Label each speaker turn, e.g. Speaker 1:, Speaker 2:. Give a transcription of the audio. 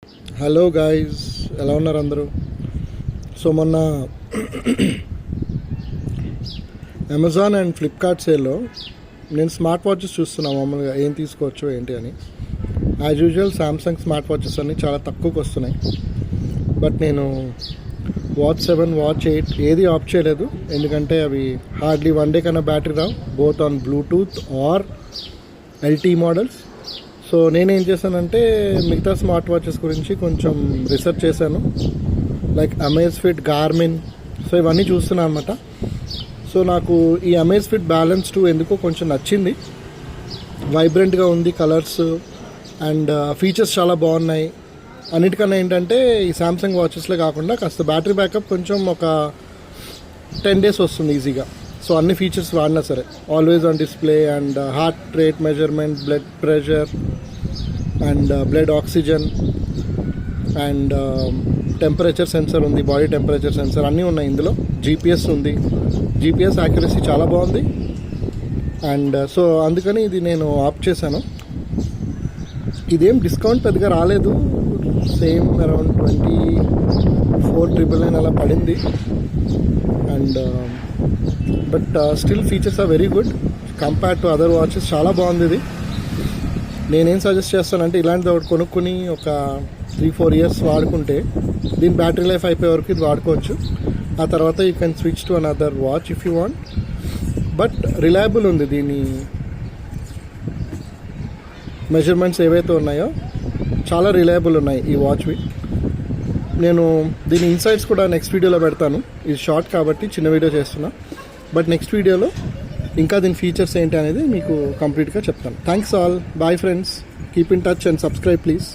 Speaker 1: Hello guys, ఎలా ఉన్నారు అందరూ? సో మొన్న అమెజాన్ అండ్ ఫ్లిప్కార్ట్ సేల్లో నేను స్మార్ట్ వాచెస్ చూస్తున్నాను. మామూలుగా ఏం తీసుకోవచ్చు ఏంటి అని. As usual Samsung smart watches అన్నీ చాలా తక్కువకి వస్తున్నాయి. బట్ నేను వాచ్ 7, వాచ్ 8 ఏది ఆప్ చేయలేదు. ఎందుకంటే అవి హార్డ్లీ 1 డే కన్నా బ్యాటరీ రావు, both on bluetooth or LTE models. So నేనేం చేశానంటే మిగతా స్మార్ట్ వాచెస్ గురించి కొంచెం రీసెర్చ్ చేశాను, లైక్ అమేజ్ఫిట్, గార్మిన్. సో ఇవన్నీ చూస్తున్నాను అనమాట. సో నాకు ఈ అమేజ్ఫిట్ బ్యాలెన్స్ 2 ఎందుకో కొంచెం నచ్చింది. వైబ్రెంట్గా ఉంది, కలర్స్ అండ్ ఫీచర్స్ చాలా బాగున్నాయి. అన్నిటికన్నా ఏంటంటే ఈ శాంసంగ్ వాచెస్లో కాకుండా కాస్త బ్యాటరీ బ్యాకప్ కొంచెం ఒక 10 days వస్తుంది ఈజీగా. సో అన్ని ఫీచర్స్ వాడినా సరే, always on display and heart rate measurement, blood pressure and blood oxygen and temperature sensor ఉంది, బాడీ టెంపరేచర్ సెన్సర్ అన్నీ ఉన్నాయి ఇందులో. జీపీఎస్ ఉంది, జీపీఎస్ యాక్యురసీ చాలా బాగుంది. అండ్ సో అందుకని ఇది నేను ఆప్ చేశాను. ఇదేం డిస్కౌంట్ పెద్దగా రాలేదు, సేమ్ అరౌండ్ 24,999 అలా పడింది. And but still features are very good compare to other watches. చాలా బాగుంది ఇది. నేనేం సజెస్ట్ చేస్తానంటే ఇలాంటిది ఒకటి కొనుక్కొని ఒక 3-4 years వాడుకుంటే దీని బ్యాటరీ లైఫ్ అయిపోయే వరకు ఇది వాడుకోవచ్చు. ఆ తర్వాత you can switch to another watch if you want. But reliable ఉంది. దీని మెజర్మెంట్స్ ఏవైతే ఉన్నాయో చాలా రిలయబుల్ ఉన్నాయి ఈ వాచ్వి. నేను దీని ఇన్సైట్స్ కూడా నెక్స్ట్ వీడియోలో పెడతాను. ఇది షార్ట్ కాబట్టి చిన్న వీడియో చేస్తున్నా. బట్ నెక్స్ట్ వీడియోలో ఇంకా దీని ఫీచర్స్ ఏంటి అనేది మీకు కంప్లీట్గా చెప్తాను. Thanks all, bye friends, keep in touch and subscribe please.